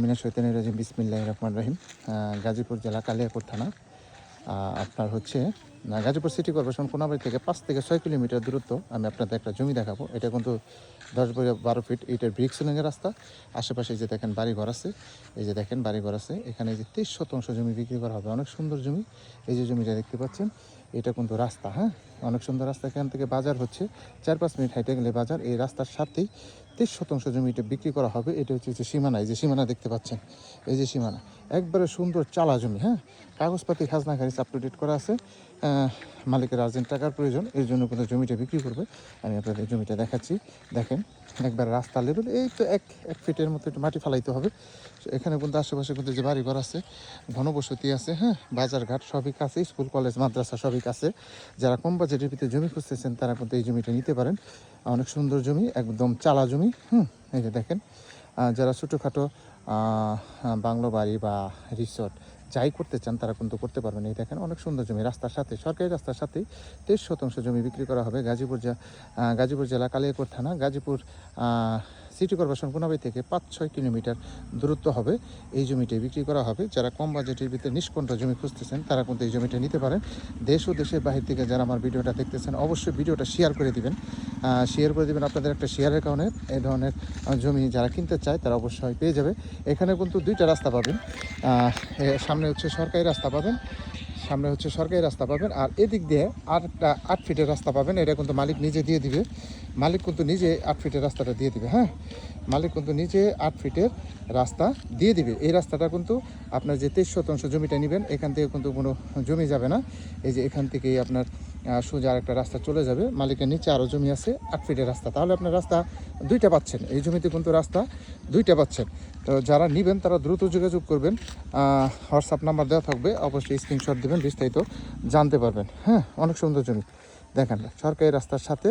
মিনাশ শৈতানির রাজিম বিসমিল্লাহির রহমানির রহিম। গাজীপুর জেলা কালিয়াকৈর থানা আপনার হচ্ছে গাজীপুর সিটি কর্পোরেশন কোনাবাড়ি থেকে 5 থেকে 6 কিলোমিটার দূরত্ব। আমি আপনাদের একটা জমি দেখাবো। এটা কিন্তু 10-12 ফিট ইটের ব্রিক সিলিংয়ের রাস্তা। আশেপাশে যে দেখেন বাড়িঘর আছে, এই যে দেখেন বাড়িঘর আছে। এখানে যে 23 শতাংশ জমি বিক্রি করা হবে, অনেক সুন্দর জমি। এই যে জমিটা দেখতে পাচ্ছেন, এটা কিন্তু রাস্তা, হ্যাঁ, অনেক সুন্দর রাস্তা। এখান থেকে বাজার হচ্ছে 4-5 মিনিট হাইটে গেলে বাজার। এই রাস্তার সাথেই 23 শতাংশ জমিটা বিক্রি করা হবে। এটা হচ্ছে যে সীমানা, এই যে সীমানা দেখতে পাচ্ছেন, এই যে সীমানা একবারে সুন্দর চালা জমি, হ্যাঁ। কাগজপাতি খাজনা খারিজ আপ টু ডেট করা আছে। মালিকের আর্জেন্ট টাকার প্রয়োজন, এর জন্য কিন্তু জমিটা বিক্রি করবে। আমি আপনাদের জমিটা দেখাচ্ছি। দেখেন একবার রাস্তা লেভেল, এই তো এক ফিটের মতো একটু মাটি ফালাইতে হবে। এখানে কিন্তু আশেপাশে কিন্তু যে বাড়িঘর আছে, ঘনবসতি আছে, হ্যাঁ, বাজারঘাট সবই কাছে, স্কুল কলেজ মাদ্রাসা সবই কাছে। যারা কম বাজেটের ভিতরে জমি খুঁজতেছেন তারা কিন্তু এই জমিটা নিতে পারেন। অনেক সুন্দর জমি, একদম চালা জমি। এই যে দেখেন, যারা ছোটোখাটো বাংলো বাড়ি বা রিসর্ট যাই করতে চান তারা কিন্তু করতে পারবেন। এই দেখেন অনেক সুন্দর জমি, রাস্তার সাথে, সরকারি রাস্তার সাথেই 23 শতাংশ জমি বিক্রি করা হবে। গাজীপুর জেলা কালিয়াকৈর থানা, গাজীপুর সিটি কর্পোরেশন কোনাবাড়ি থেকে 5-6 কিলোমিটার দূরত্ব হবে। এই জমিটি বিক্রি করা হবে। যারা কম বাজেটের ভিতরে নিষ্কণ্ঠ জমি খুঁজতেছেন তারা কিন্তু এই জমিটা নিতে পারেন। দেশ ও দেশের বাহির থেকে যারা আমার ভিডিওটা দেখতেছেন অবশ্যই ভিডিওটা শেয়ার করে দিবেন। আপনাদের একটা শেয়ারের কারণে এই ধরনের জমি যারা কিনতে চায় তারা অবশ্যই পেয়ে যাবে। এখানে কিন্তু 2টা রাস্তা পাবেন। সামনে হচ্ছে সরকারি রাস্তা পাবেন, আর এদিক দিয়ে আর একটা 8 ফিটের রাস্তা পাবেন। এটা কিন্তু মালিক নিজে দিয়ে দিবে। মালিক কিন্তু নিজে 8 ফিটের রাস্তাটা দিয়ে দিবে, হ্যাঁ, মালিক কিন্তু নিজে 8 ফিটের রাস্তা দিয়ে দিবে। এই রাস্তাটা কিন্তু আপনার যে 23 শতাংশ জমিটা নেবেন, এখান থেকে কিন্তু কোনো জমি যাবে না। এই যে এখান থেকেই আপনার সোজা আরেকটা রাস্তা চলে যাবে। মালিকের নিচে আরও জমি আছে 8 ফিটের রাস্তা, তাহলে আপনার রাস্তা 2টা পাচ্ছেন। এই জমিতে কিন্তু রাস্তা 2টা পাচ্ছেন। তো যারা নেবেন তারা দ্রুত যোগাযোগ করবেন। হোয়াটসঅ্যাপ নাম্বার দেওয়া থাকবে, অবশ্যই স্ক্রিনশট দেবেন, বিস্তারিত জানতে পারবেন। হ্যাঁ, অনেক সুন্দর জমি। দেখেন সরকারি রাস্তার সাথে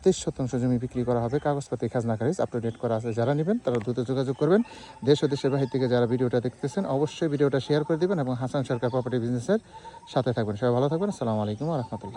23 শতাংশ জমি বিক্রি করা হবে। কাগজপাতি খাজনা খারিজ আপ টু ডেট করা আছে। যারা নেবেন তারা দ্রুত যোগাযোগ করবেন। দেশ ও দেশের বাহির থেকে যারা ভিডিওটা দেখতেছেন অবশ্যই ভিডিওটা শেয়ার করে দেবেন এবং হাসান সরকার প্রপার্টি বিজনেসের সাথে থাকবেন। সবাই ভালো থাকবেন। আসসালামু আলাইকুম ওয়া রাহমাতুল্লাহ।